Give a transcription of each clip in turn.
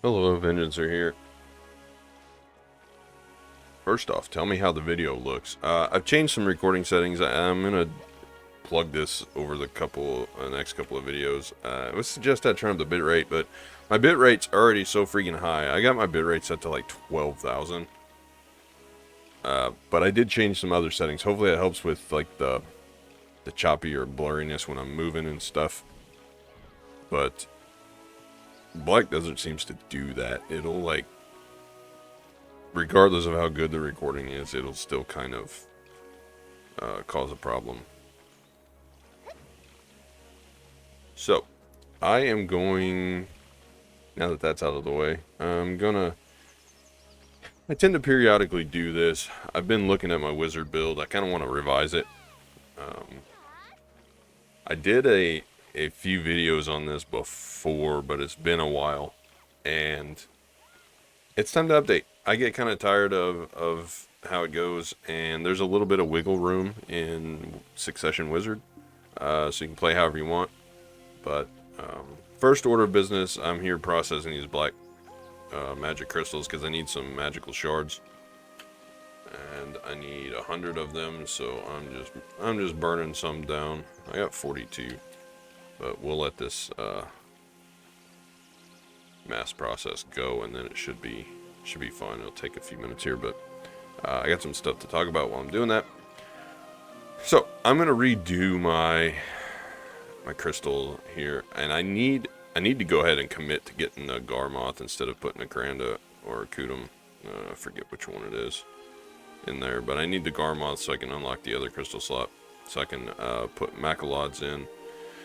Hello, Vengeancer here. First off, tell me how the video looks. I've changed some recording settings. I'm gonna plug this over the next couple of videos. I would suggest I turn up the bitrate, but my bitrate's already so freaking high. I got my bitrate set to like 12,000. But I did change some other settings. Hopefully that helps with like the choppy or blurriness when I'm moving and stuff. But Black Desert seems to do that. It'll like, regardless of how good the recording is, it'll still kind of cause a problem. So, I am going, now that that's out of the way, I tend to periodically do this. I've been looking at my wizard build. I kind of want to revise it. I did a few videos on this before, but it's been a while. And it's time to update. I get kind of tired of how it goes, and there's a little bit of wiggle room in Succession Wizard, so you can play however you want. But first order of business, I'm here processing these black magic crystals because I need some magical shards, and I need 100 of them. So I'm just burning some down. I got 42, but we'll let this mass process go, and then it should be fine. It'll take a few minutes here, but I got some stuff to talk about while I'm doing that. So I'm gonna redo my crystal here, and I need to go ahead and commit to getting a Garmoth instead of putting a Granda or a Kudum. I forget which one it is in there, but I need the Garmoth so I can unlock the other crystal slot, so I can put Macalods in.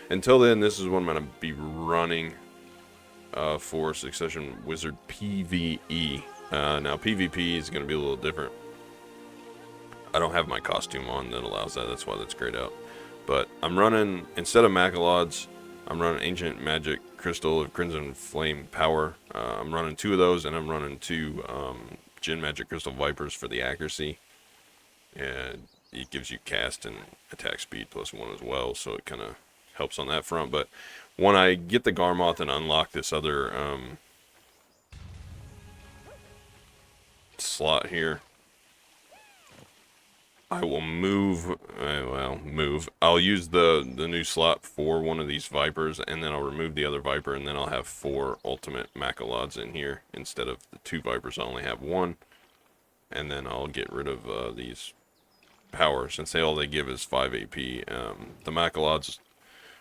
Until then, this is what I'm gonna be running for Succession Wizard PVE. Now PvP is going to be a little different. I don't have my costume on that allows that. That's why that's grayed out. But I'm running, instead of Macalods, I'm running Ancient Magic Crystal of Crimson Flame Power. I'm running 2 of those, and I'm running 2 Gin Magic Crystal Vipers for the accuracy. And it gives you cast and attack speed +1 as well, so it kind of helps on that front. But when I get the Garmoth and unlock this other slot here, I will move. I'll use the new slot for one of these Vipers, and then I'll remove the other Viper, and then I'll have 4 ultimate Macalods in here instead of the 2 Vipers. I only have 1, and then I'll get rid of these powers since all they give is 5 AP. The Macalods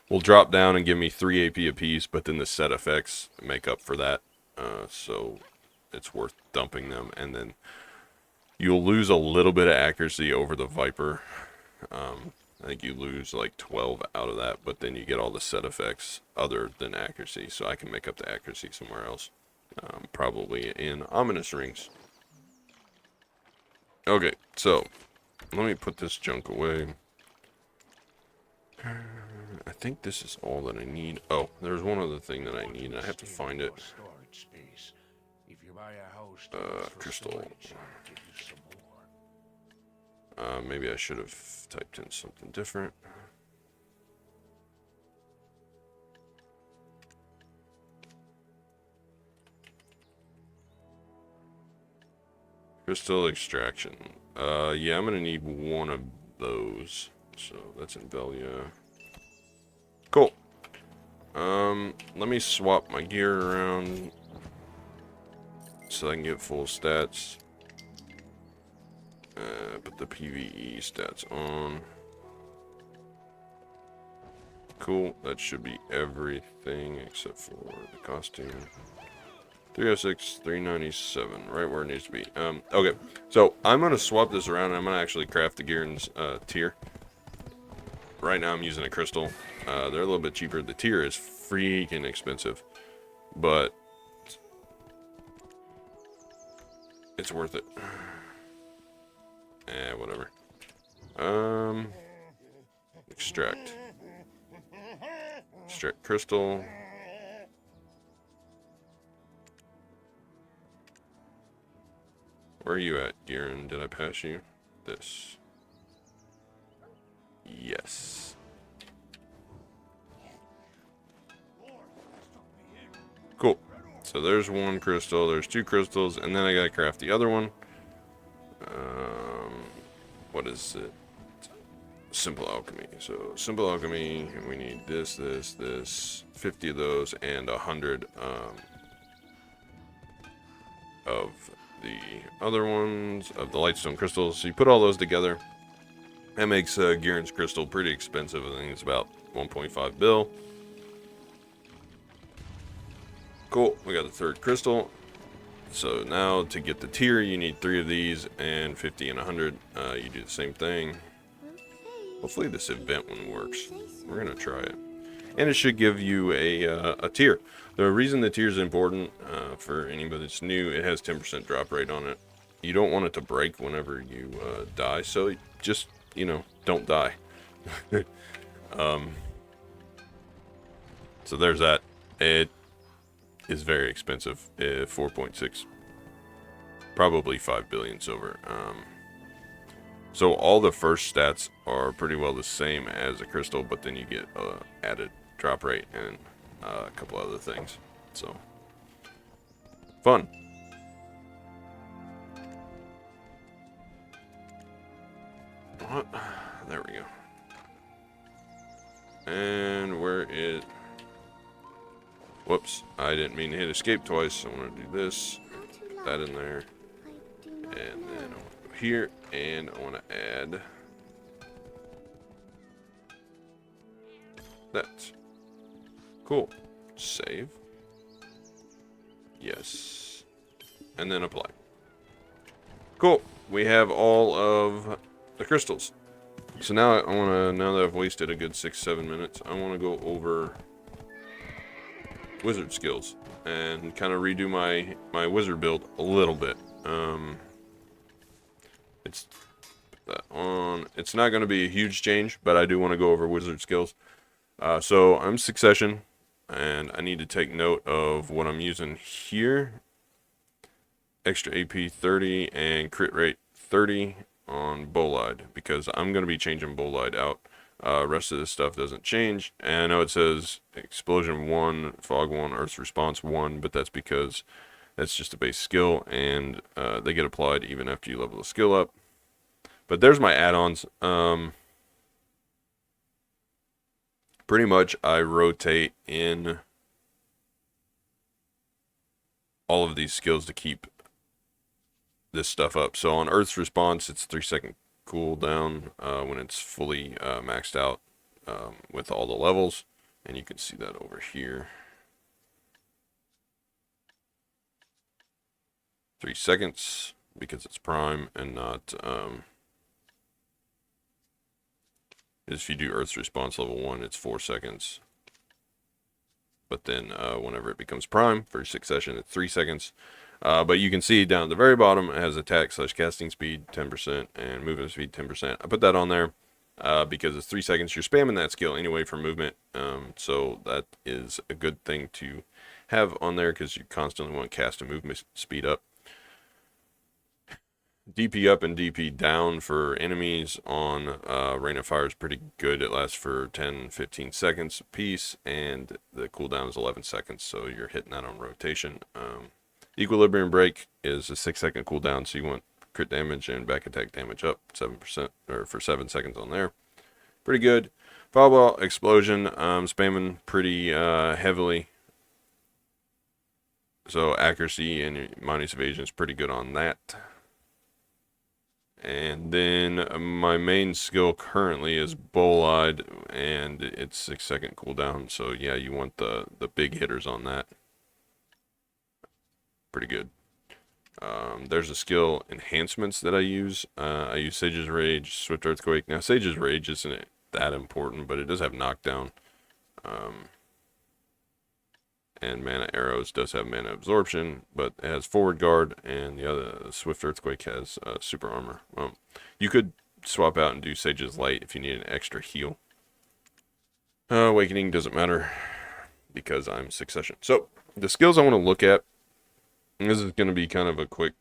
will drop down and give me 3 AP apiece, but then the set effects make up for that, so it's worth dumping them. And then you'll lose a little bit of accuracy over the Viper. I think you lose like 12 out of that, but then you get all the set effects other than accuracy, so I can make up the accuracy somewhere else, probably in Ominous Rings. Okay, so let me put this junk away. I think this is all that I need. Oh, there's one other thing that I need, and I have to find it. Crystal. Maybe I should have typed in something different. Crystal extraction. Yeah, I'm gonna need one of those. So that's in Velia. Cool. Let me swap my gear around so I can get full stats. Put the PVE stats on. Cool. That should be everything except for the costume. 306, 397, right where it needs to be. Okay, so I'm gonna swap this around, and I'm gonna actually craft the gear in tier. Right now I'm using a crystal. They're a little bit cheaper. The tier is freaking expensive, but it's worth it. Whatever. Extract crystal. Where are you at, Garen? Did I pass you? This. Yes. Cool. So there's one crystal, there's two crystals, and then I gotta craft the other one. What is it? Simple alchemy. So simple alchemy, we need this, 50 of those, and 100 of the other ones, of the lightstone crystals. So you put all those together. That makes Gihren's crystal pretty expensive. I think it's about 1.5 bill. Cool, we got the third crystal. So now to get the tier, you need 3 of these, and 50 and 100. You do the same thing. Hopefully this event one works. We're gonna try it, and it should give you a tier. The reason the tier is important for anybody that's new, it has 10% drop rate on it. You don't want it to break whenever you die, so just, you know, don't die. So there's that. It is very expensive. 4.6, probably 5 billion silver. So all the first stats are pretty well the same as a crystal, but then you get added drop rate and a couple other things. So fun. What? There we go. And where is... Whoops, I didn't mean to hit escape twice. I want to do this, put that in there, and then I want to go here, and I want to add that. Cool. Save. Yes. And then apply. Cool. We have all of the crystals. So now I want to, now that I've wasted a good 6-7 minutes, I want to go over wizard skills and kind of redo my wizard build a little bit. It's that on. It's not going to be a huge change, but I do want to go over wizard skills. So I'm succession, and I need to take note of what I'm using here. Extra AP 30 and crit rate 30 on Bolide, because I'm going to be changing Bolide out. Rest of this stuff doesn't change, and I know it says explosion 1, fog 1, earth response 1, but that's because that's just a base skill, and they get applied even after you level the skill up. But there's my add-ons. Pretty much I rotate in all of these skills to keep this stuff up. So on Earth's response, it's 3-second cooldown when it's fully maxed out with all the levels, and you can see that over here. 3 seconds because it's prime, and not if you do Earth's response level 1, it's 4 seconds. But then whenever it becomes prime for succession, it's 3 seconds. But you can see down at the very bottom, it has attack/casting speed 10% and movement speed 10%. I put that on there because it's 3 seconds. You're spamming that skill anyway for movement. So that is a good thing to have on there because you constantly want cast and movement speed up. DP up and DP down for enemies on Rain of Fire is pretty good. It lasts for 10-15 seconds a piece, and the cooldown is 11 seconds, so you're hitting that on rotation. Equilibrium break is a 6-second cooldown, so you want crit damage and back attack damage up 7% or for 7 seconds on there. Pretty good. Fireball explosion, spamming pretty heavily. So accuracy and minus evasion is pretty good on that. And then my main skill currently is Bolide, and it's 6-second cooldown. So yeah, you want the big hitters on that. Pretty good. There's a skill enhancements that I use. I use Sage's Rage, Swift Earthquake. Now Sage's Rage isn't that important, but it does have knockdown. And Mana Arrows does have Mana Absorption, but it has Forward Guard, and the other Swift Earthquake has Super Armor. You could swap out and do Sage's Light if you need an extra heal. Awakening doesn't matter because I'm Succession. So the skills I want to look at, this is going to be kind of a quick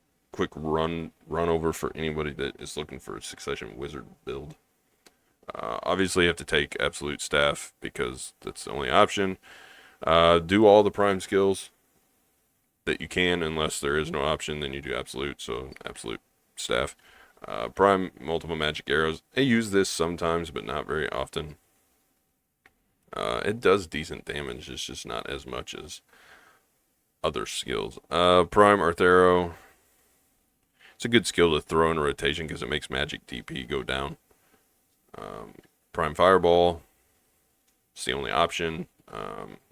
run over for anybody that is looking for a Succession Wizard build. Obviously you have to take Absolute Staff because that's the only option. Do all the prime skills. that you can, unless there is no option, then you do absolute, so absolute staff. Prime multiple magic arrows. I use this sometimes, but not very often. It does decent damage, it's just not as much as other skills. Prime Earth Arrow. It's a good skill to throw in a rotation because it makes magic DP go down. Prime Fireball. It's the only option.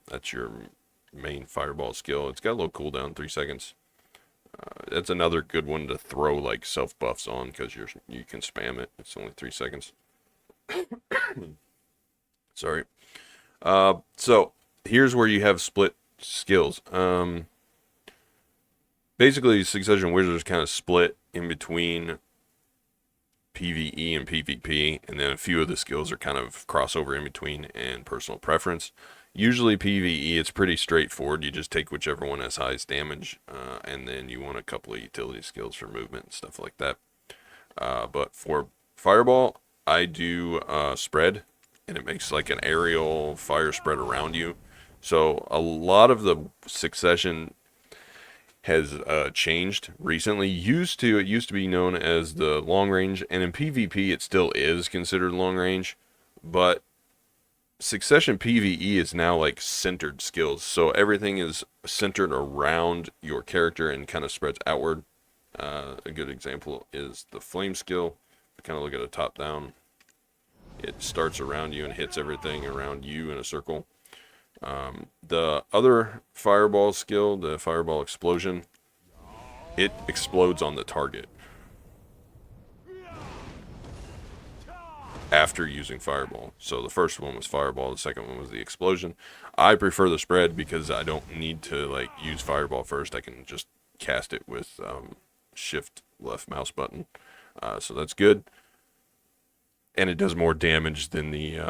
That's your main Fireball skill. It's got a little cooldown, 3 seconds. That's another good one to throw like self buffs on because you can spam it. It's only 3 seconds. Sorry. So here's where you have split skills. Basically, Succession Wizards kind of split in between PVE and PvP, and then a few of the skills are kind of crossover in between and personal preference. Usually PVE, it's pretty straightforward. You just take whichever one has highest damage, and then you want a couple of utility skills for movement and stuff like that. But for Fireball, I do spread, and it makes like an aerial fire spread around you. So a lot of the Succession has changed recently. It used to be known as the long range, and in PvP it still is considered long range, but Succession PvE is now like centered skills, so everything is centered around your character and kind of spreads outward. A good example is the flame skill. Kind of look at a top down. It starts around you and hits everything around you in a circle. The other fireball skill, the fireball explosion, it explodes on the target after using fireball. So the first one was fireball, the second one was the explosion. I prefer the spread because I don't need to like use fireball first. I can just cast it with shift left mouse button. So that's good. And it does more damage than the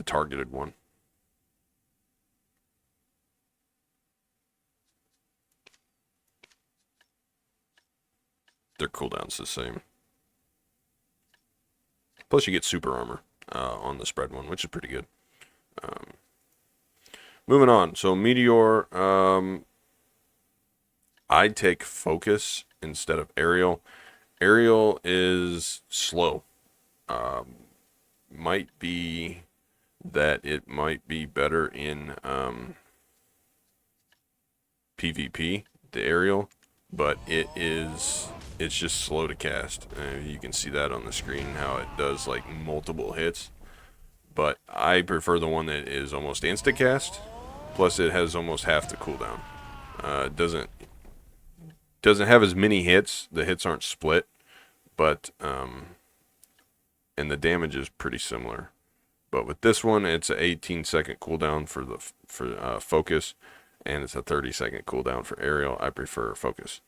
targeted one. Their cooldown's the same. Plus you get super armor on the spread one, which is pretty good. Moving on. So Meteor, I take focus instead of aerial. Aerial is slow. Might be that it might be better in PvP, the aerial, but it's just slow to cast. You can see that on the screen how it does like multiple hits, but I prefer the one that is almost insta cast, plus it has almost half the cooldown. It doesn't have as many hits. The hits aren't split, but and the damage is pretty similar. But with this one, it's an 18-second cooldown for focus, and it's a 30-second cooldown for aerial. I prefer focus.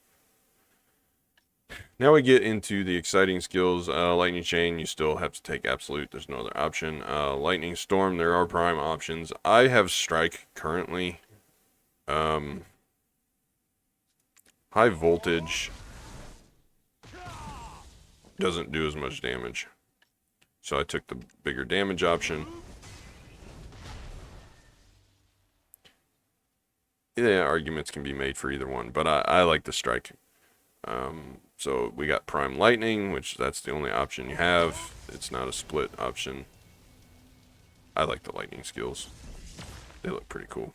Now we get into the exciting skills. Lightning Chain, you still have to take absolute. There's no other option. Lightning Storm, there are prime options. I have Strike currently. High Voltage doesn't do as much damage, so I took the bigger damage option. Yeah, arguments can be made for either one, but I like the Strike. So we got Prime Lightning, which that's the only option you have. It's not a split option. I like the lightning skills. They look pretty cool.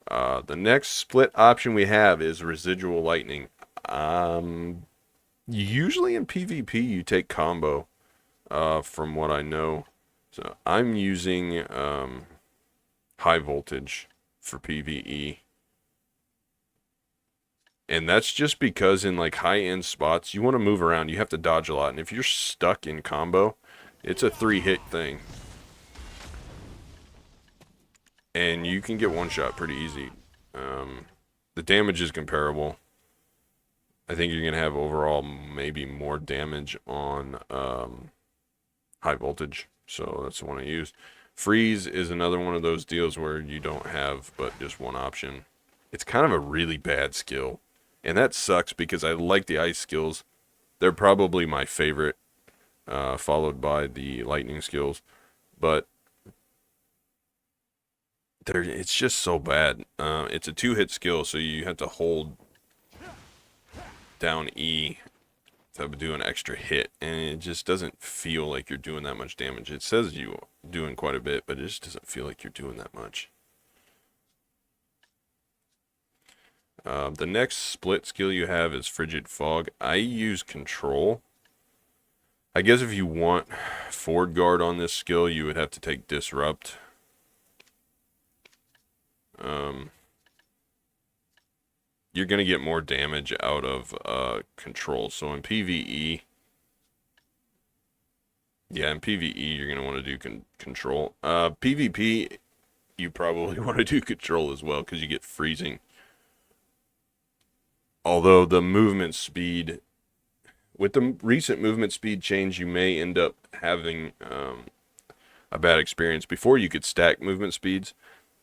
The next split option we have is Residual Lightning. Usually in PvP you take combo, from what I know. So I'm using High Voltage for PvE. And that's just because in like high-end spots, you want to move around. You have to dodge a lot. And if you're stuck in combo, it's a 3-hit thing. And you can get one shot pretty easy. The damage is comparable. I think you're going to have overall maybe more damage on High Voltage. So that's the one I use. Freeze is another one of those deals where you don't have but just one option. It's kind of a really bad skill. And that sucks because I like the ice skills. They're probably my favorite, followed by the lightning skills. But it's just so bad. It's a two-hit skill, so you have to hold down E to do an extra hit, and it just doesn't feel like you're doing that much damage. It says you doing quite a bit, but it just doesn't feel like you're doing that much. The next split skill you have is Frigid Fog. I use Control. I guess if you want Forward Guard on this skill, you would have to take Disrupt. You're going to get more damage out of Control. So in PVE, yeah, in PVE, you're going to want to do Control. PvP, you probably want to do Control as well because you get freezing. Although the movement speed, with the recent movement speed change, you may end up having a bad experience. Before you could stack movement speeds,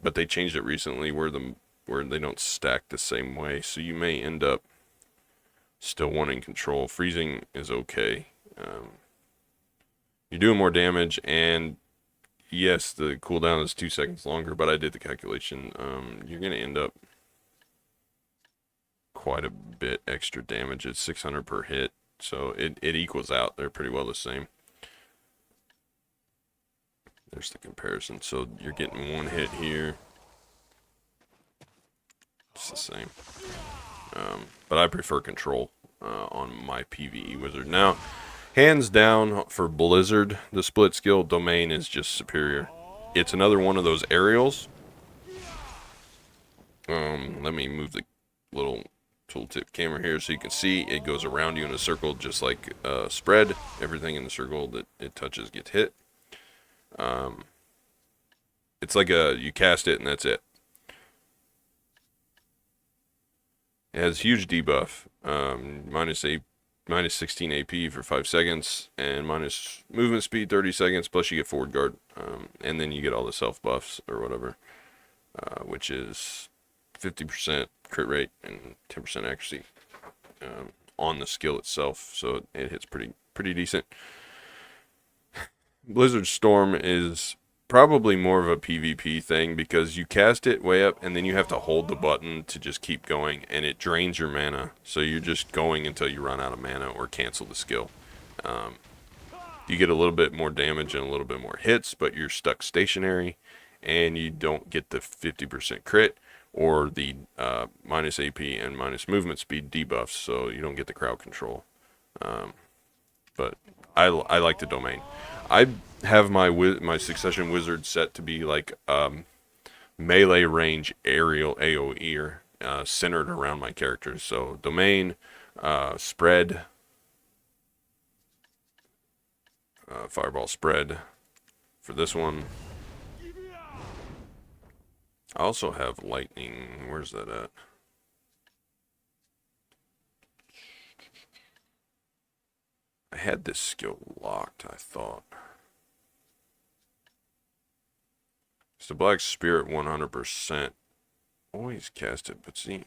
but they changed it recently where they don't stack the same way. So you may end up still wanting Control. Freezing is okay. You're doing more damage, and yes, the cooldown is 2 seconds longer, but I did the calculation. You're going to end up quite a bit extra damage. It's 600 per hit, so it equals out. They're pretty well the same. There's the comparison. So you're getting one hit here. It's the same. But I prefer Control on my PvE wizard. Now, hands down for Blizzard, the split skill Domain is just superior. It's another one of those aerials. Let me move the little tooltip camera here so you can see it goes around you in a circle just like Spread. Everything in the circle that it touches gets hit. It's like you cast it and that's it. It has huge debuff, minus 16 AP for 5 seconds, and minus movement speed 30 seconds, plus you get forward guard, and then you get all the self buffs or whatever, which is 50% crit rate and 10% accuracy on the skill itself, so it hits pretty decent. Blizzard Storm is probably more of a PvP thing because you cast it way up and then you have to hold the button to just keep going, and it drains your mana, so you're just going until you run out of mana or cancel the skill. You get a little bit more damage and a little bit more hits, but you're stuck stationary and you don't get the 50% crit or the minus AP and minus movement speed debuffs, so you don't get the crowd control. But I like the Domain. I have my Succession Wizard set to be like melee range aerial AoE centered around my characters. So Domain, Spread, Fireball Spread for this one. I also have Lightning. Where's that at? I had this skill locked, I thought. It's the Black Spirit 100%. Always cast it, but see.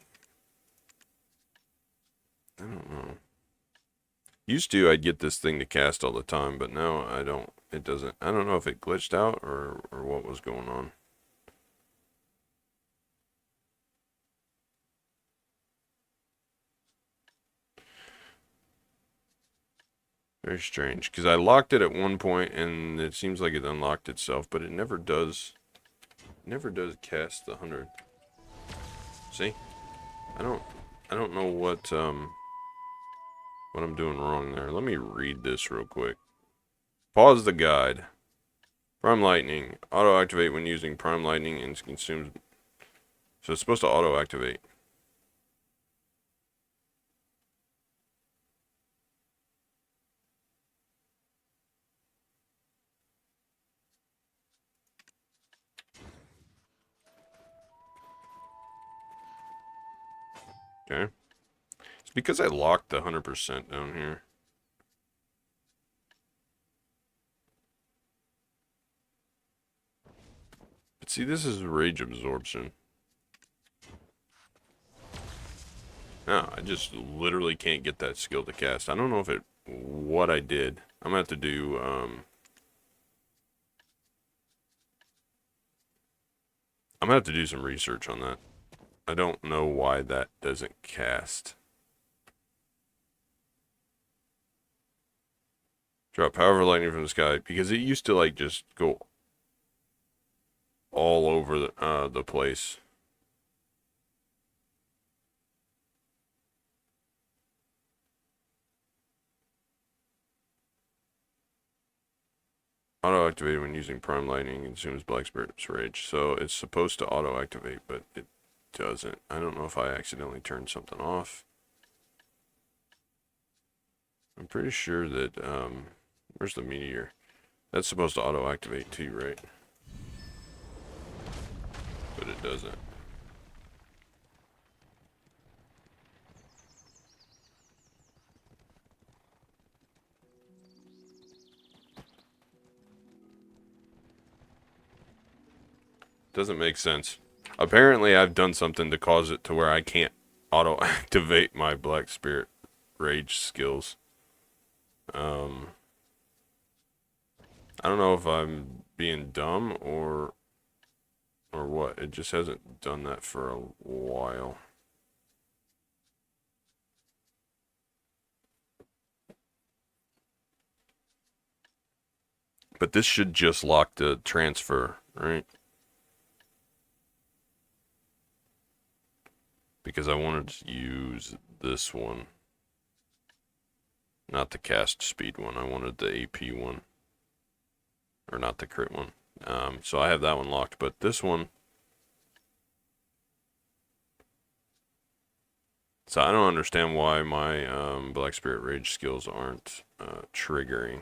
I don't know. Used to, I'd get this thing to cast all the time, but now I don't. It doesn't. I don't know if it glitched out or what was going on. Very strange, because I locked it at one point and it seems like it unlocked itself, but it never does. Never does cast the 100. See? I don't know what I'm doing wrong there. Let me read this real quick. Pause the guide. Prime Lightning. Auto activate when using Prime Lightning and consumes. So it's supposed to auto activate. Okay. It's because I locked the 100% down here. But see, this is Rage Absorption. No, I just literally can't get that skill to cast. I don't know what I did. I'm gonna have to do I'm gonna have to do some research on that. I don't know why that doesn't cast. Drop powerful lightning from the sky, because it used to like just go all over the place. Auto-activated when using Prime Lightning, consumes Black Spirit's Rage. So it's supposed to auto-activate, but it doesn't. I don't know if I accidentally turned something off. I'm pretty sure that, where's the meteor? That's supposed to auto-activate too, right? But it doesn't. Doesn't make sense. Apparently, I've done something to cause it to where I can't auto-activate my Black Spirit Rage skills. I don't know if I'm being dumb or what. It just hasn't done that for a while. But this should just lock the transfer, right? Because I wanted to use this one. Not the cast speed one. I wanted the AP one. Or not the crit one. So I have that one locked. But this one... So I don't understand why my Black Spirit Rage skills aren't triggering.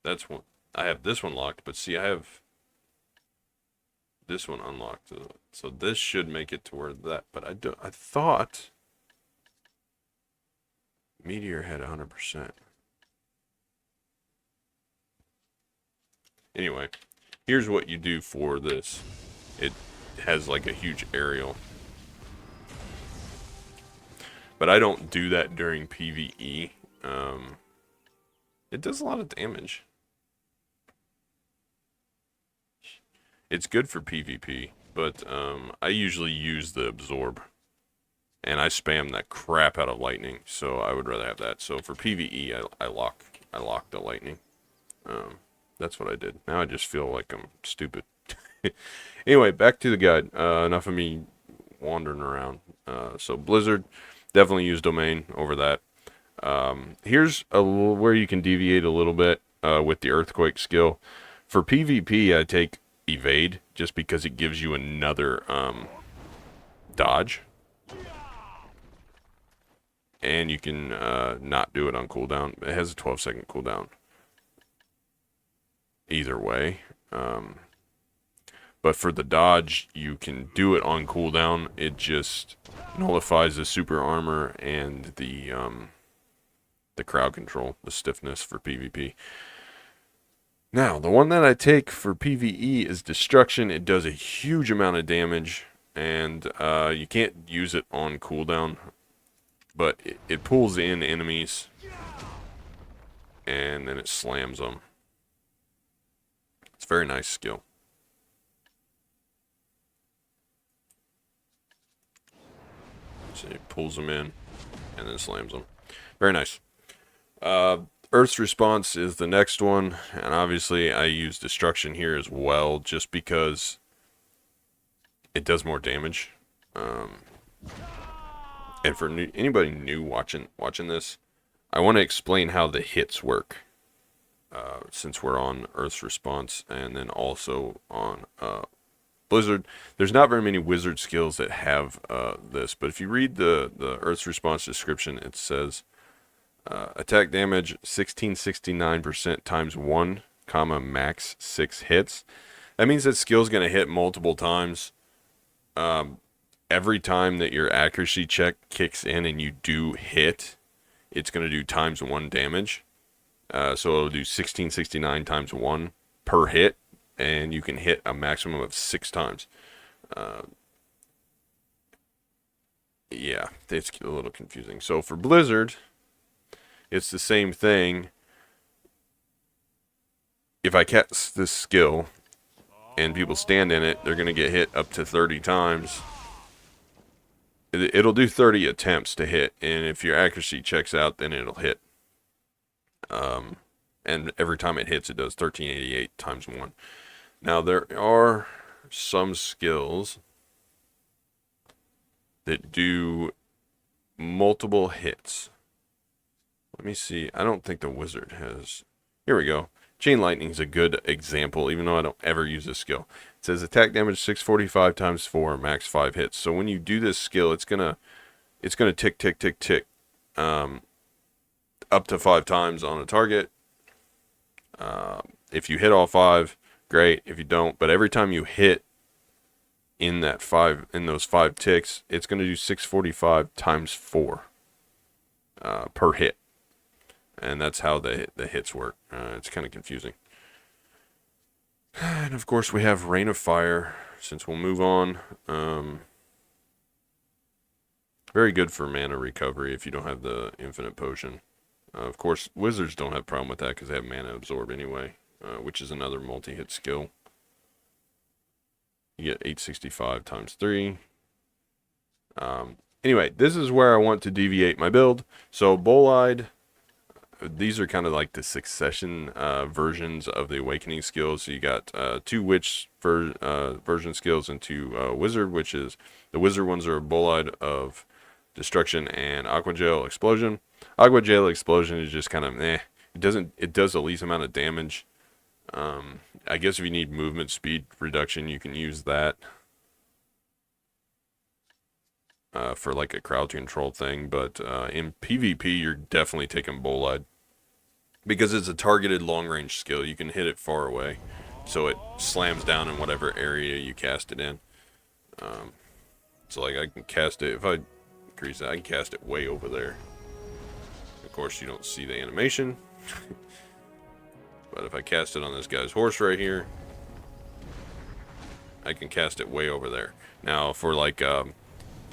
That's one. I have this one locked, but see, I have this one unlocked. So this should make it to where that, but I thought Meteor had 100%. Anyway, here's what you do for this. It has like a huge aerial. But I don't do that during PVE. It does a lot of damage. It's good for PvP, but I usually use the absorb. And I spam that crap out of lightning, so I would rather have that. So for PvE, I lock the lightning. That's what I did. Now I just feel like I'm stupid. Anyway, back to the guide. Enough of me wandering around. So Blizzard, definitely use domain over that. Here's where you can deviate a little bit with the earthquake skill. For PvP, I take evade just because it gives you another dodge. And you can not do it on cooldown. It has a 12-second cooldown. Either way. But for the dodge, you can do it on cooldown. It just nullifies the super armor and the crowd control, the stiffness for PvP. Now, the one that I take for PvE is Destruction. It does a huge amount of damage, and you can't use it on cooldown, but it pulls in enemies, and then it slams them. It's a very nice skill. So it pulls them in, and then slams them. Very nice. Earth's Response is the next one, and obviously I use Destruction here as well, just because it does more damage. And for anybody new watching this, I want to explain how the hits work. Since we're on Earth's Response, and then also on Blizzard. There's not very many wizard skills that have this, but if you read the Earth's Response description, it says attack damage 1669% times 1, comma, max 6 hits. That means that skill's going to hit multiple times. Every time that your accuracy check kicks in and you do hit, it's going to do times 1 damage. So it'll do 1669 times 1 per hit, and you can hit a maximum of 6 times. Yeah, it's a little confusing. So for Blizzard, it's the same thing. if I cast this skill and people stand in it, they're going to get hit up to 30 times. It'll do 30 attempts to hit, and if your accuracy checks out, then it'll hit. And every time it hits, it does 1388 times 1. Now, there are some skills that do multiple hits. Let me see. I don't think the wizard has... Here we go. Chain Lightning is a good example, even though I don't ever use this skill. It says attack damage 645 times 4, max 5 hits. So when you do this skill, it's gonna tick, tick, tick, tick, up to 5 times on a target. If you hit all 5, great. If you don't, but every time you hit in those 5 ticks, it's gonna do 645 times 4 per hit. And that's how the hits work. It's kind of confusing. And of course we have Rain of Fire, since we'll move on. Very good for mana recovery if you don't have the infinite potion. Of course, wizards don't have a problem with that because they have mana absorb anyway, which is another multi-hit skill. You get 865 times 3. Anyway, this is where I want to deviate my build. So Bolide... These are kind of like the succession versions of the awakening skills. So you got 2 witch version skills and 2 wizard, which is the wizard ones are Bolide of destruction and Aqua Gel explosion. Aqua Gel explosion is just kind of it does the least amount of damage. I guess if you need movement speed reduction, you can use that for like a crowd control thing. But in PvP, you're definitely taking Bolide. Because it's a targeted long-range skill, you can hit it far away, so it slams down in whatever area you cast it in. So like I can cast it, if I increase that, I can cast it way over there. Of course, you don't see the animation. But if I cast it on this guy's horse right here, I can cast it way over there. Now, for like an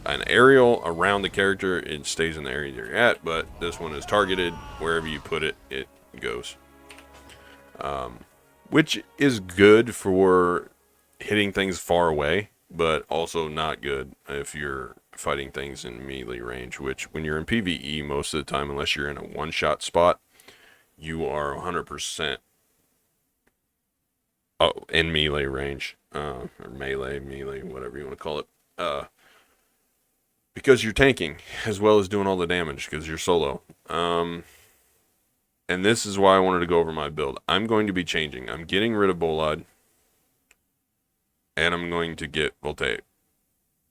aerial around the character, it stays in the area you're at, but this one is targeted. Wherever you put it, it goes. Which is good for hitting things far away, but also not good if you're fighting things in melee range, which when you're in PvE most of the time, unless you're in a one-shot spot, you are 100% in melee range, or melee, whatever you want to call it, because you're tanking as well as doing all the damage because you're solo. And this is why I wanted to go over my build. I'm going to be changing. I'm getting rid of Bolide, and I'm going to get Voltaic.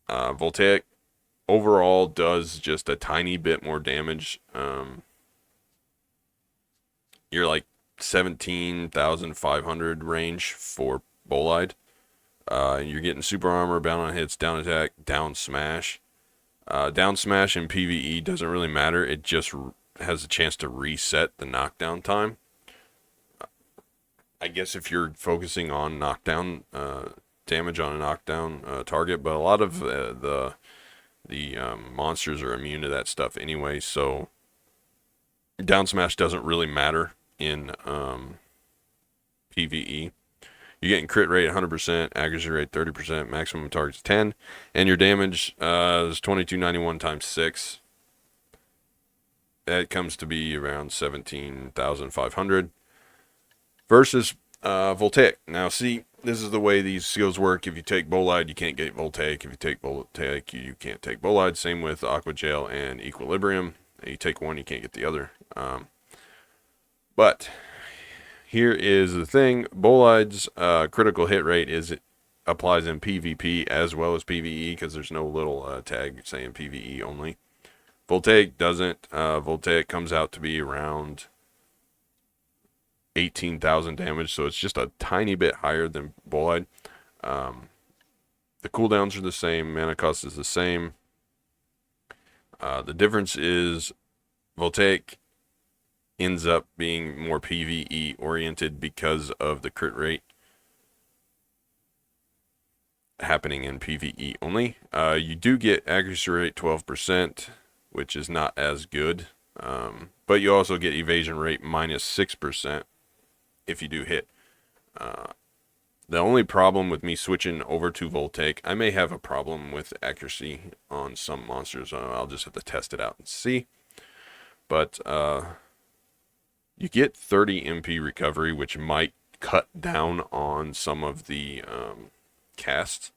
Voltaic overall does just a tiny bit more damage. You're like 17,500 range for Bolide. You're getting super armor, bound on hits, down attack, down smash. Down smash in PvE doesn't really matter. It just has a chance to reset the knockdown time. I guess if you're focusing on knockdown damage on a knockdown target, but a lot of the monsters are immune to that stuff anyway, so down smash doesn't really matter in PvE. You're getting crit rate 100%, accuracy rate 30%, maximum target's 10, and your damage is 2291 times 6. That comes to be around 17,500 versus Voltaic. Now, see, this is the way these skills work. If you take Bolide, you can't get Voltaic. If you take Voltaic, you can't take Bolide. Same with Aqua Gel and Equilibrium. You take one, you can't get the other. But here is the thing. Bolide's critical hit rate applies in PvP as well as PvE because there's no little tag saying PvE only. Voltaic doesn't. Voltaic comes out to be around 18,000 damage, so it's just a tiny bit higher than Bolide. The cooldowns are the same. Mana cost is the same. The difference is Voltaic ends up being more PvE oriented because of the crit rate happening in PvE only. You do get accuracy rate 12%, which is not as good, but you also get evasion rate minus 6% if you do hit. The only problem with me switching over to Voltaic, I may have a problem with accuracy on some monsters. I'll just have to test it out and see. But you get 30 MP recovery, which might cut down on some of the casts.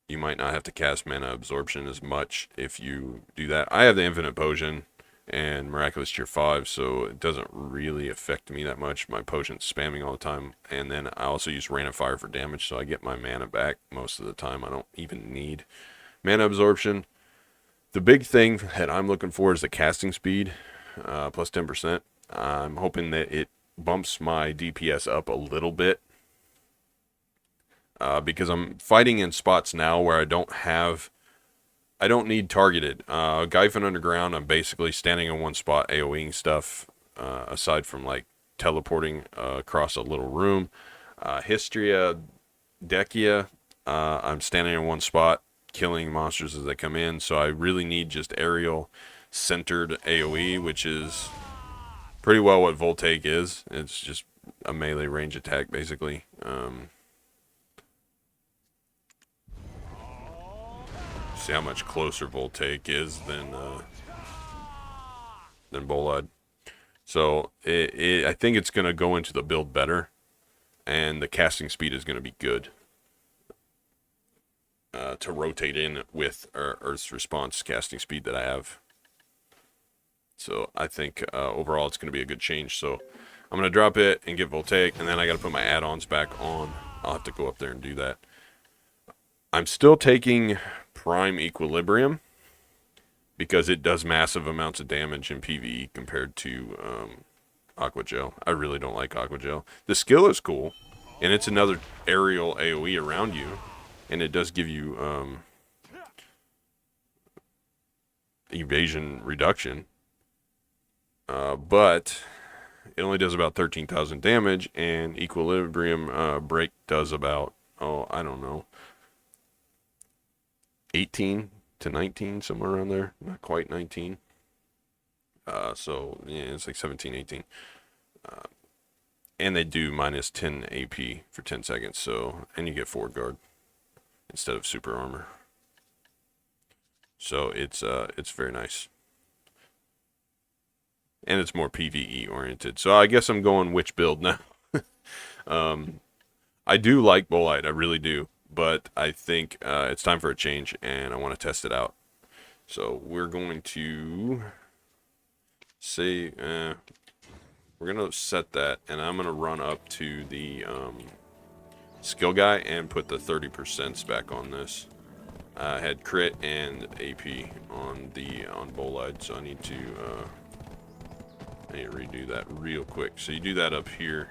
You might not have to cast mana absorption as much if you do that. I have the infinite potion and miraculous tier 5, so it doesn't really affect me that much. My potion's spamming all the time, and then I also use rain of fire for damage, so I get my mana back most of the time. I don't even need mana absorption. The big thing that I'm looking for is the casting speed, plus 10%. I'm hoping that it bumps my DPS up a little bit, because I'm fighting in spots now where I don't need targeted. Gyphon Underground, I'm basically standing in one spot AoEing stuff, aside from like teleporting across a little room. Hystria, Dekia, I'm standing in one spot killing monsters as they come in, so I really need just aerial centered AoE, which is pretty well what Voltaic is. It's just a melee range attack basically. See how much closer Voltaic is than Bolide. So I think it's going to go into the build better, and the casting speed is going to be good to rotate in with Earth's response casting speed that I have. So I think overall it's going to be a good change. So I'm going to drop it and get Voltaic, and then I got to put my add-ons back on. I'll have to go up there and do that. I'm still taking Prime Equilibrium because it does massive amounts of damage in PvE compared to Aqua Gel. I really don't like Aqua Gel. The skill is cool, and it's another aerial AoE around you, and it does give you evasion reduction, but it only does about 13,000 damage, and Equilibrium Break does about, I don't know, 18 to 19, somewhere around there. Not quite 19. So, yeah, it's like 17, 18. And they do minus 10 AP for 10 seconds, so, and you get forward guard instead of super armor. So, it's very nice. And it's more PvE oriented. So, I guess I'm going witch build now. I do like Bolide, I really do. But I think it's time for a change, and I want to test it out. So we're going to say, we're going to set that, and I'm going to run up to the skill guy and put the 30% back on this. I had crit and AP on Bolide, so I need to redo that real quick. So you do that up here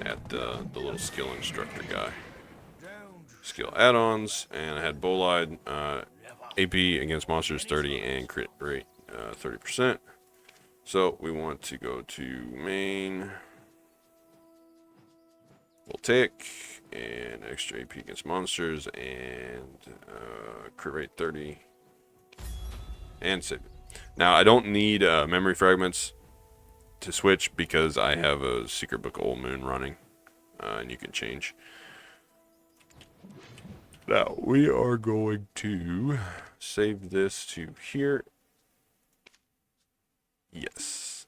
at the little skill instructor guy. Skill add-ons, and I had Bolide, AP against monsters 30, and crit rate 30%. So we want to go to main, Voltaic, and extra AP against monsters, and crit rate 30, and save it. Now I don't need memory fragments to switch because I have a Secret Book of Old Moon running, and you can change. Now, we are going to save this to here. Yes.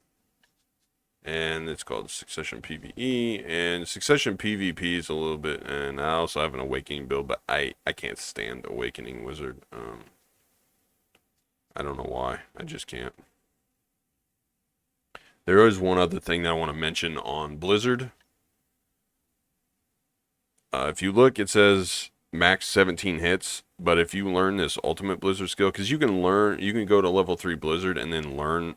And it's called Succession PVE. And Succession PvP is a little bit, and I also have an Awakening build, but I can't stand Awakening Wizard. I don't know why. I just can't. There is one other thing that I want to mention on Blizzard. If you look, it says max 17 hits, but if you learn this ultimate Blizzard skill, because you can go to level 3 Blizzard and then learn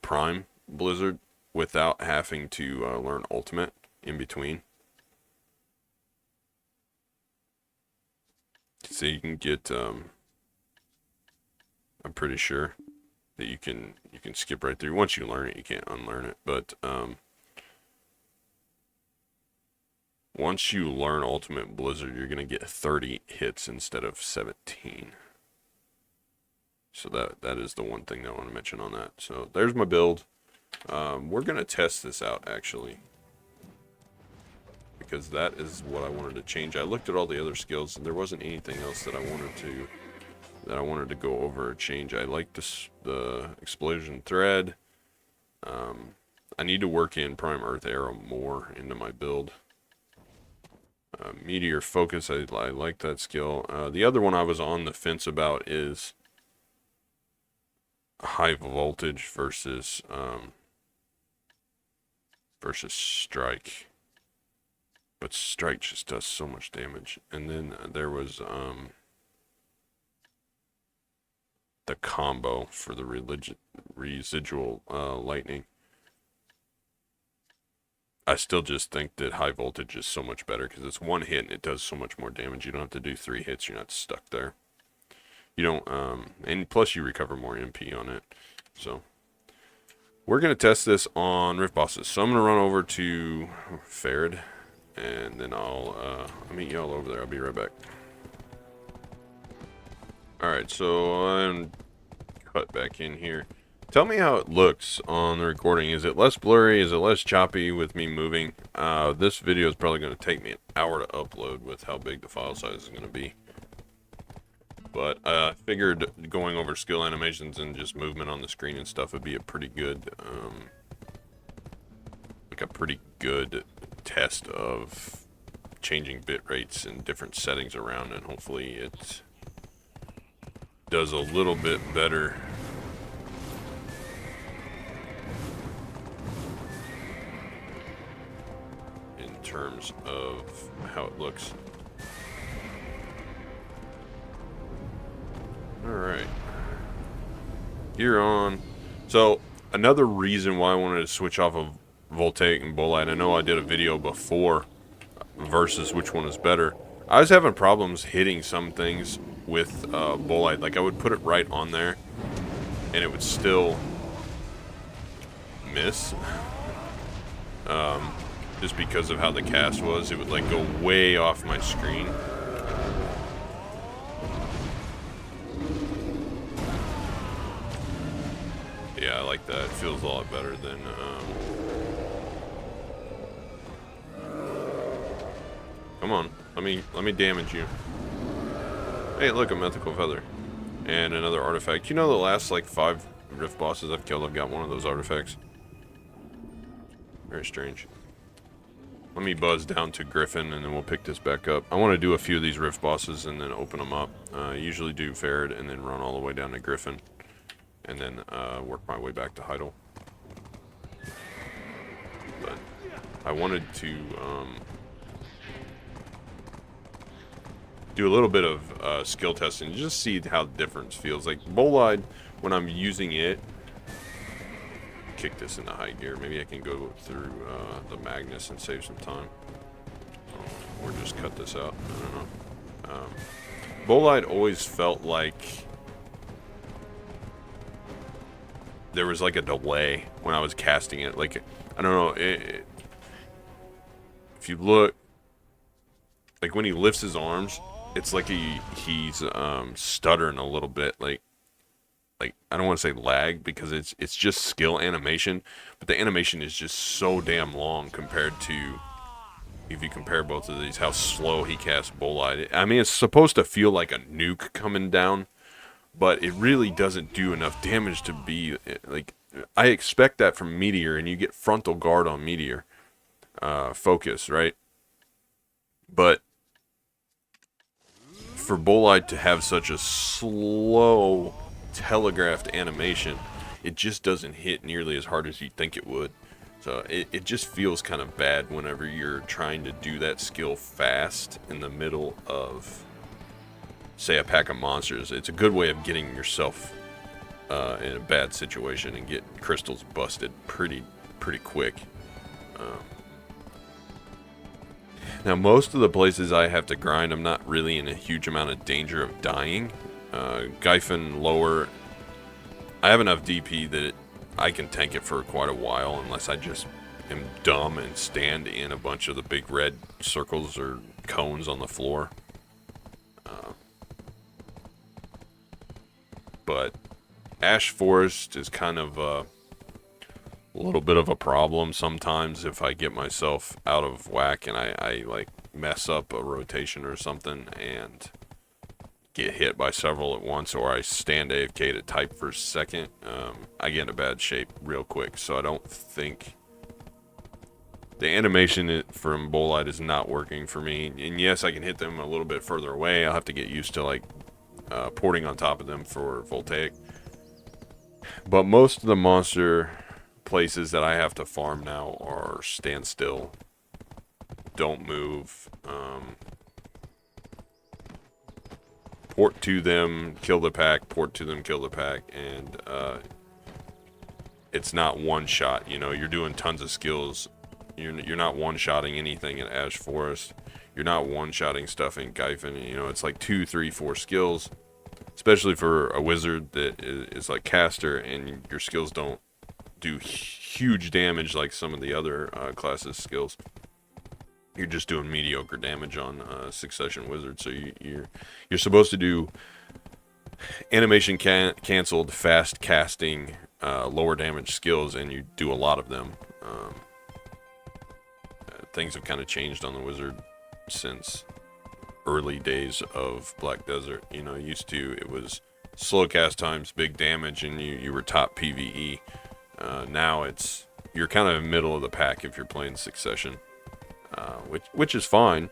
Prime Blizzard without having to learn ultimate in between. So you can get, I'm pretty sure that you can skip right through. Once you learn it, you can't unlearn it, but once you learn Ultimate Blizzard, you're going to get 30 hits instead of 17. So that is the one thing that I want to mention on that. So there's my build. We're going to test this out, actually. because that is what I wanted to change. I looked at all the other skills, and there wasn't anything else that I wanted to go over or change. I like the explosion thread. I need to work in prime earth arrow more into my build. Meteor focus, I like that skill. The other one I was on the fence about is high voltage versus strike. But strike just does so much damage. And then there was the combo for the residual lightning. I still just think that high voltage is so much better because it's one hit and it does so much more damage. You don't have to do 3 hits. You're not stuck there. You don't, and plus you recover more MP on it. So we're going to test this on Rift Bosses. So I'm going to run over to Farad, and then I'll meet you all over there. I'll be right back. Alright, so I'm cut back in here. Tell me how it looks on the recording. Is it less blurry? Is it less choppy with me moving? This video is probably going to take me an hour to upload with how big the file size is going to be. But I figured going over skill animations and just movement on the screen and stuff would be a pretty good, test of changing bit rates and different settings around, and hopefully it does a little bit better. In terms of how it looks. Alright. Gear on. So, another reason why I wanted to switch off of Voltaic and Bolide, I know I did a video before versus which one is better. I was having problems hitting some things with Bolide. Like, I would put it right on there, and it would still miss. Just because of how the cast was, it would like go way off my screen. Yeah, I like that. It feels a lot better than come on, let me damage you. Hey, look, a mythical feather and another artifact. You know, the last like 5 Rift bosses I've killed, I've got one of those artifacts. Very strange. Let me buzz down to Griffin, and then we'll pick this back up. I want to do a few of these Rift bosses and then open them up. Usually do Farad and then run all the way down to Griffin, and then work my way back to Heidel. But I wanted to do a little bit of skill testing, just see how the difference feels. Like Bolide, when I'm using it, kick this into high gear. Maybe I can go through the Magnus and save some time. Or just cut this out. I don't know. Bolide always felt like there was like a delay when I was casting it. Like, I don't know. If you look, like when he lifts his arms, it's like he's stuttering a little bit. Like I don't want to say lag because it's just skill animation, but the animation is just so damn long compared to, if you compare both of these, how slow he casts Bolide. I mean, it's supposed to feel like a nuke coming down, but it really doesn't do enough damage to be like, I expect that from Meteor, and you get frontal guard on Meteor focus, right? But for Bolide to have such a slow telegraphed animation, it just doesn't hit nearly as hard as you'd think it would. So it just feels kind of bad whenever you're trying to do that skill fast in the middle of, say, a pack of monsters. It's a good way of getting yourself in a bad situation and get crystals busted pretty quick. Now, most of the places I have to grind, I'm not really in a huge amount of danger of dying. Gyphon lower, I have enough DP that I can tank it for quite a while, unless I just am dumb and stand in a bunch of the big red circles or cones on the floor. But Ash Forest is kind of little bit of a problem sometimes if I get myself out of whack and I like mess up a rotation or something and get hit by several at once, or I stand AFK to type for a second. I get into bad shape real quick, so I don't think the animation from Bolide is not working for me. And yes, I can hit them a little bit further away. I'll have to get used to like porting on top of them for Voltaic. But most of the monster places that I have to farm now are stand still, don't move, port to them, kill the pack, port to them, kill the pack, and it's not one shot. You know, you're doing tons of skills. You're not one-shotting anything in Ash Forest. You're not one-shotting stuff in Gyphon. You know, it's like 2, 3, 4 skills, especially for a wizard that is like caster, and your skills don't do huge damage like some of the other classes' skills. You're just doing mediocre damage on Succession Wizard. So you're supposed to do animation canceled, fast casting, lower damage skills, and you do a lot of them. Things have kind of changed on the wizard since early days of Black Desert. You know, it was slow cast times, big damage, and you were top PVE. Now you're kind of middle of the pack if you're playing Succession, which is fine.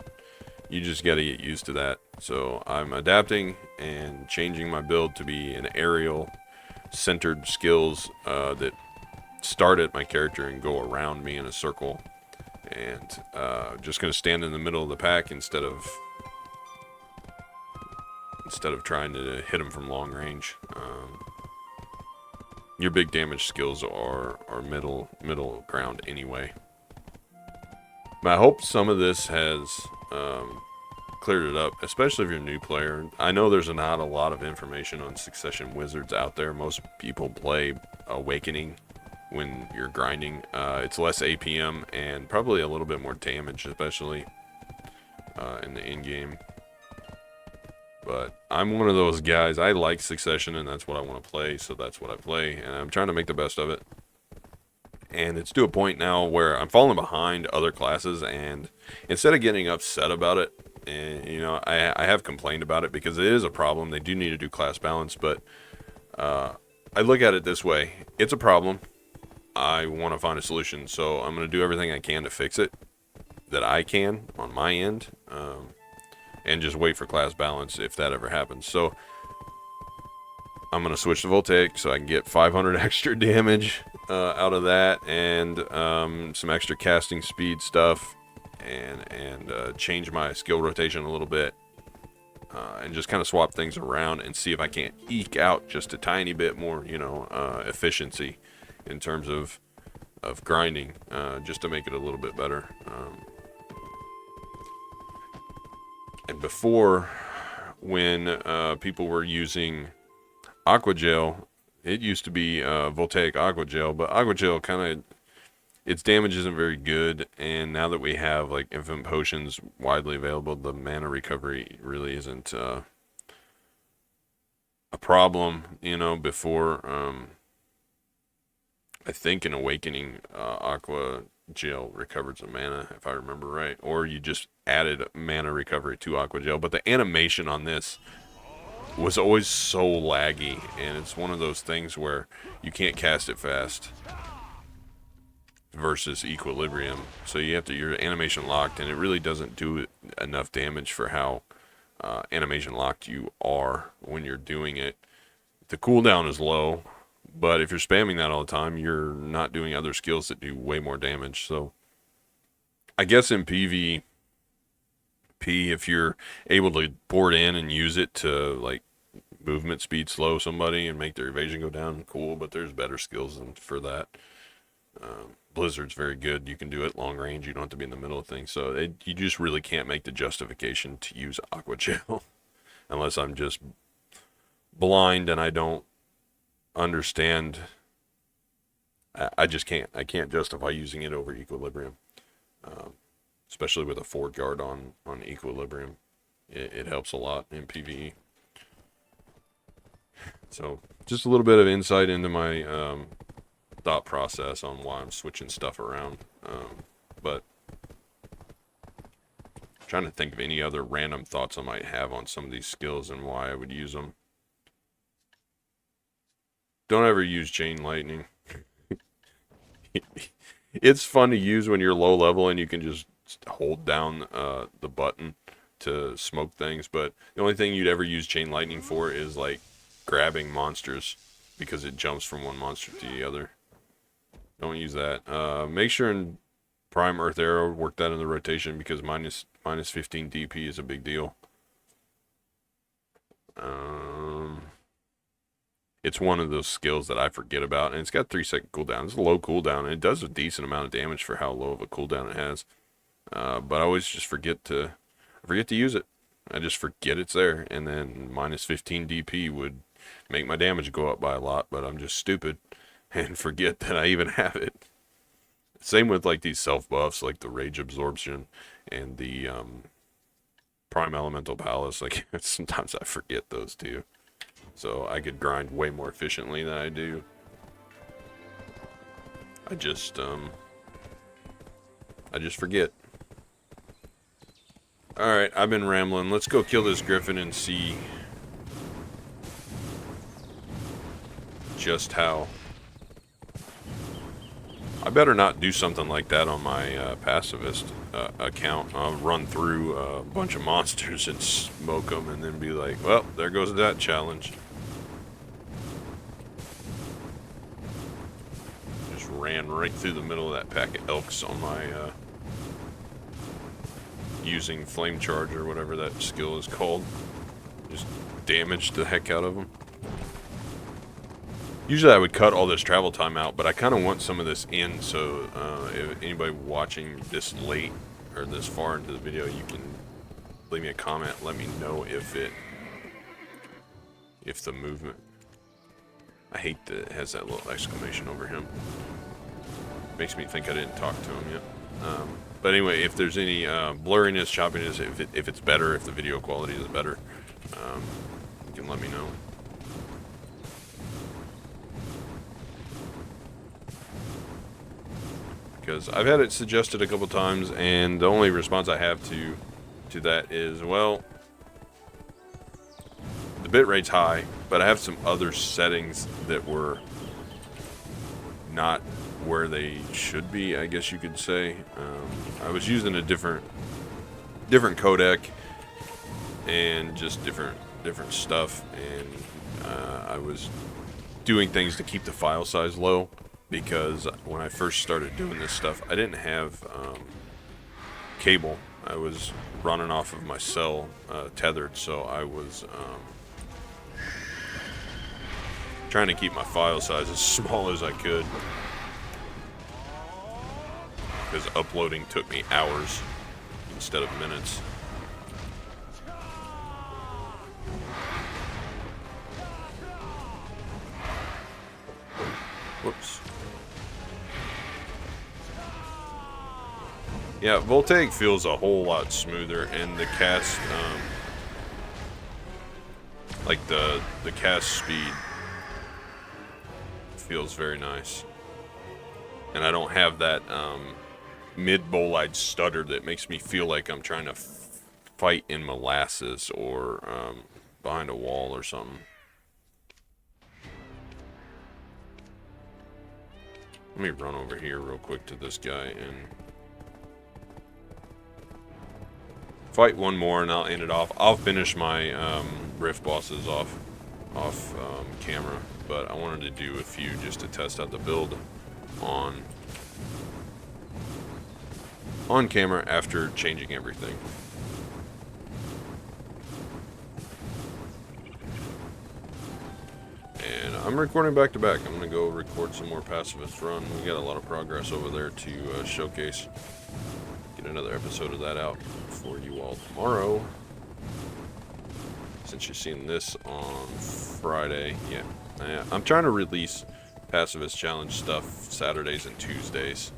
You just got to get used to that. So I'm adapting and changing my build to be an aerial centered skills that start at my character and go around me in a circle. And just going to stand in the middle of the pack instead of trying to hit them from long range. Your big damage skills are middle ground anyway. But I hope some of this has cleared it up, especially if you're a new player. I know there's not a lot of information on Succession Wizards out there. Most people play Awakening when you're grinding. It's less APM and probably a little bit more damage, especially in the in-game. But I'm one of those guys. I like Succession, and that's what I want to play, so that's what I play, and I'm trying to make the best of it. And it's to a point now where I'm falling behind other classes, and instead of getting upset about it, and you know, I have complained about it because it is a problem. They do need to do class balance, but I look at it this way: it's a problem. I want to find a solution, so I'm going to do everything I can to fix it, that I can on my end, and just wait for class balance if that ever happens. So I'm going to switch to Voltaic so I can get 500 extra damage out of that, and some extra casting speed stuff, and change my skill rotation a little bit, and just kind of swap things around and see if I can't eke out just a tiny bit more, you know, efficiency in terms of grinding, just to make it a little bit better. And before, when people were using Aqua Gel, it used to be Voltaic Aqua Gel, but Aqua Gel kind of, its damage isn't very good, and now that we have like Infinite Potions widely available, the mana recovery really isn't a problem. You know, before, I think in Awakening, Aqua Gel recovered some mana, if I remember right. Or you just added mana recovery to Aqua Gel. But the animation on this was always so laggy. And it's one of those things where you can't cast it fast versus Equilibrium. So you have to, your animation locked, and it really doesn't do enough damage for how animation locked you are when you're doing it. The cooldown is low, but if you're spamming that all the time, you're not doing other skills that do way more damage. So I guess in PvP, if you're able to board in and use it to like movement speed slow somebody and make their evasion go down, cool, but there's better skills than for that. Blizzard's very good. You can do it long range. You don't have to be in the middle of things. So you just really can't make the justification to use Aqua Gel unless I'm just blind and I don't understand. I just can't. I can't justify using it over Equilibrium, especially with a 4 guard on Equilibrium. It helps a lot in PvE. So just a little bit of insight into my thought process on why I'm switching stuff around. But I'm trying to think of any other random thoughts I might have on some of these skills and why I would use them. Don't ever use chain lightning. It's fun to use when you're low level and you can just hold down the button to smoke things, but the only thing you'd ever use chain lightning for is like grabbing monsters, because it jumps from one monster to the other. Don't use that. Make sure in Prime Earth Arrow work that in the rotation, because minus 15 DP is a big deal. It's one of those skills that I forget about, and it's got 3-second cooldown. It's a low cooldown, and it does a decent amount of damage for how low of a cooldown it has. But I always just forget to use it. I just forget it's there, and then minus 15 DP would make my damage go up by a lot, but I'm just stupid and forget that I even have it. Same with like these self buffs, like the Rage Absorption and the Prime Elemental Palace. Like sometimes I forget those too. So I could grind way more efficiently than I do. I just forget. Alright, I've been rambling. Let's go kill this griffin and see just how. I better not do something like that on my pacifist account. I'll run through a bunch of monsters and smoke them and then be like, well, there goes that challenge. Just ran right through the middle of that pack of elks on my using flame charge or whatever that skill is called. Just damaged the heck out of them. Usually I would cut all this travel time out, but I kind of want some of this in, so if anybody watching this late or this far into the video, you can leave me a comment, let me know if the movement. I hate that it has that little exclamation over him. Makes me think I didn't talk to him yet. But anyway, if there's any blurriness, choppiness, if it's better, if the video quality is better, you can let me know. Because I've had it suggested a couple times, and the only response I have to that is, well, the bitrate's high, but I have some other settings that were not where they should be, I guess you could say. I was using a different codec and just different stuff, and I was doing things to keep the file size low, because when I first started doing this stuff, I didn't have cable. I was running off of my cell tethered, so I was trying to keep my file size as small as I could, because uploading took me hours instead of minutes. Whoops. Yeah, Voltaic feels a whole lot smoother, and the cast, like the cast speed feels very nice. And I don't have that mid-bolide stutter that makes me feel like I'm trying to fight in molasses or behind a wall or something. Let me run over here real quick to this guy and fight one more, and I'll end it off. I'll finish my rift bosses off camera, but I wanted to do a few just to test out the build on camera after changing everything. And I'm recording back to back. I'm gonna go record some more Pacifist Run. We got a lot of progress over there to showcase. Get another episode of that out for you all tomorrow. Since you're seeing this on Friday, yeah. I'm trying to release Pacifist Challenge stuff Saturdays and Tuesdays.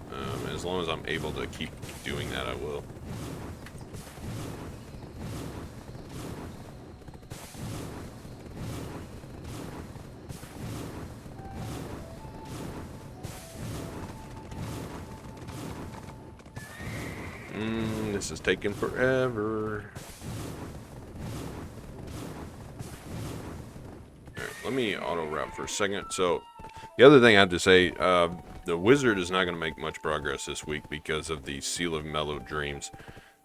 As long as I'm able to keep doing that, I will. This is taking forever. Alright, let me auto route for a second. So, the other thing I have to say, the wizard is not going to make much progress this week because of the Seal of Mellowed Dreams.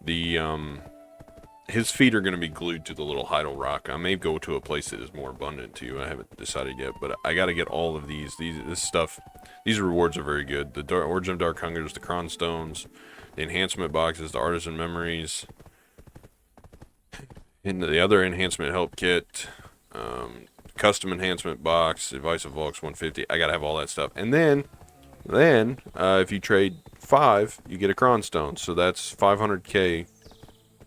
His feet are going to be glued to the little Heidel rock. I may go to a place that is more abundant too. I haven't decided yet, but I got to get all of these. This stuff, these rewards are very good. The Origin of Dark Hungers, the Cron Stones, the enhancement boxes, the Artisan Memories, and the other enhancement help kit, custom enhancement box, Advice of Volks 150. I got to have all that stuff. And then if you trade 5, you get a Cron Stone. So that's 500k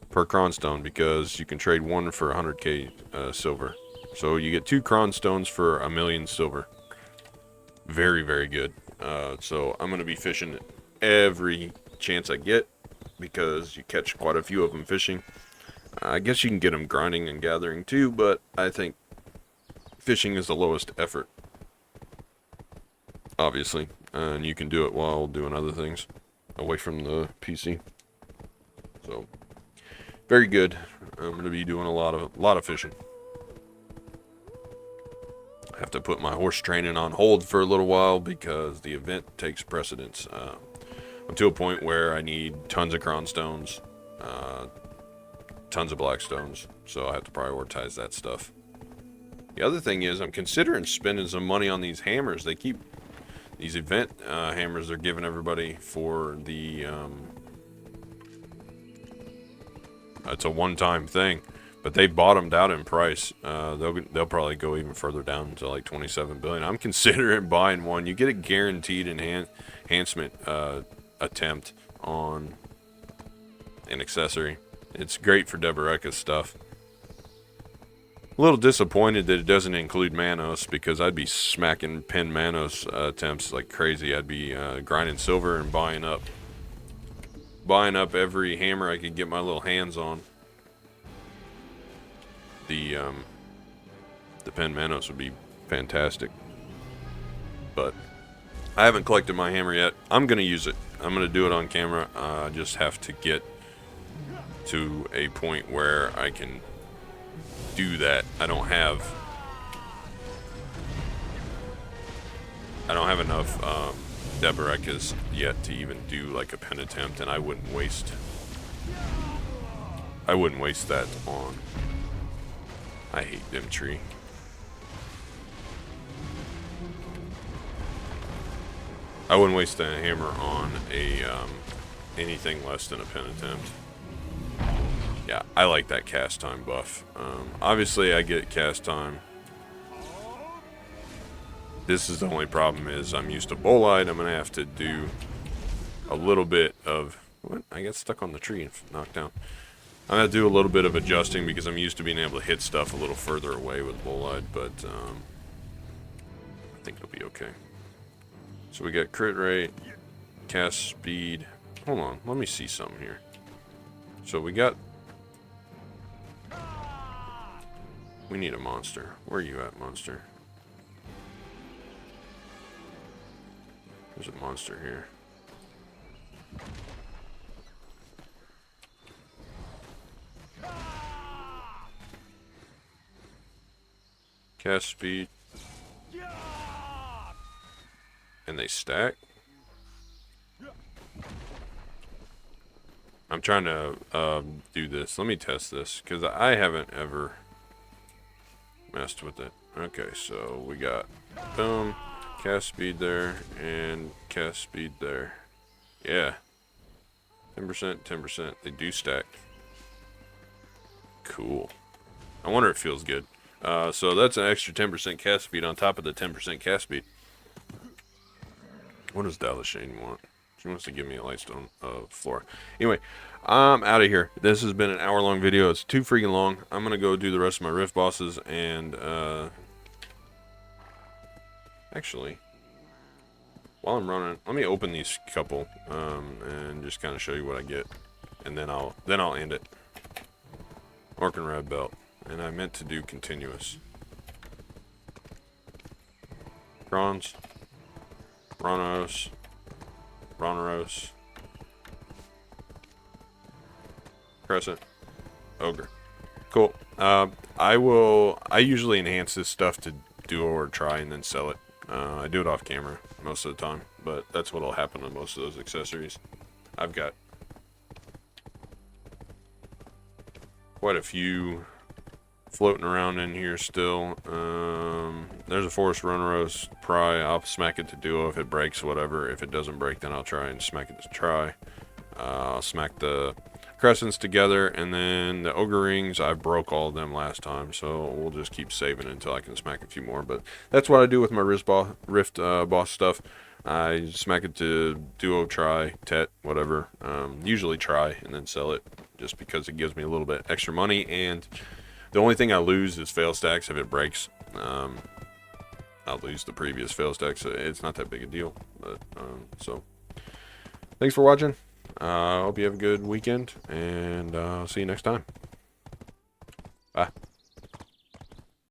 per Cron Stone, because you can trade 1 for 100k silver. So you get 2 Cron Stones for 1,000,000 silver. Very, very good. So I'm going to be fishing every chance I get, because you catch quite a few of them fishing. I guess you can get them grinding and gathering too, but I think fishing is the lowest effort, obviously. And you can do it while doing other things away from the PC. So very good. I'm going to be doing a lot of fishing. I have to put my horse training on hold for a little while because the event takes precedence. I'm to a point where I need tons of Cron Stones, tons of Black Stones, so I have to prioritize that stuff. The other thing is, I'm considering spending some money on these hammers. They keep these event hammers they're giving everybody for the it's a one-time thing, but they bottomed out in price. They'll probably go even further down to like 27 billion. I'm considering buying one. You get a guaranteed enhancement attempt on an accessory. It's great for Deboreka's stuff. A little disappointed that it doesn't include Manos, because I'd be smacking pin Manos attempts like crazy. I'd be grinding silver and buying up every hammer I could get my little hands on. The pen Manos would be fantastic, but I haven't collected my hammer yet. I'm gonna use it. I'm gonna do it on camera. I just have to get to a point where I can do that. I don't have enough Deboreka's yet to even do like a pen attempt, and I wouldn't waste that on. I hate them tree. I wouldn't waste a hammer on a anything less than a pen attempt. Yeah, I like that cast time buff. Obviously, I get cast time. This is the only problem is I'm used to bolide. I'm gonna have to do a little bit of what? I got stuck on the tree and knocked down. I'm gonna do a little bit of adjusting because I'm used to being able to hit stuff a little further away with bolide, but I think it'll be okay. So we got crit rate, cast speed. Hold on, let me see something here. So we need a monster. Where are you at, monster? There's a monster here. Cast speed. And they stack. I'm trying to do this. Let me test this, because I haven't ever messed with it. Okay, so we got boom, cast speed there, and cast speed there. Yeah. 10%, 10%. They do stack. Cool. I wonder if it feels good. So that's an extra 10% cast speed on top of the 10% cast speed. What does Dallas Shane want? She wants to give me a lightstone floor. Anyway, I'm out of here. This has been an hour-long video. It's too freaking long. I'm going to go do the rest of my rift bosses and... actually, while I'm running, let me open these couple and just kind of show you what I get. And then I'll end it. Orc and Red Belt. And I meant to do continuous. Bronze. Ronos. Crescent, Ogre. Cool. I usually enhance this stuff to duo or try and then sell it. I do it off camera most of the time, but that's what'll happen on most of those accessories. I've got quite a few floating around in here still. There's a Forest Run Rose Pry. I'll smack it to duo if it breaks, whatever. If it doesn't break, then I'll try and smack it to try. I'll smack the Crescents together, and then the Ogre Rings, I broke all of them last time, so we'll just keep saving until I can smack a few more. But that's what I do with my Rift boss stuff. I smack it to duo, try, tet, whatever. Usually try and then sell it, just because it gives me a little bit extra money, and the only thing I lose is fail stacks if it breaks. I'll lose the previous fail stacks. So it's not that big a deal. But so thanks for watching. I hope you have a good weekend, and I'll see you next time.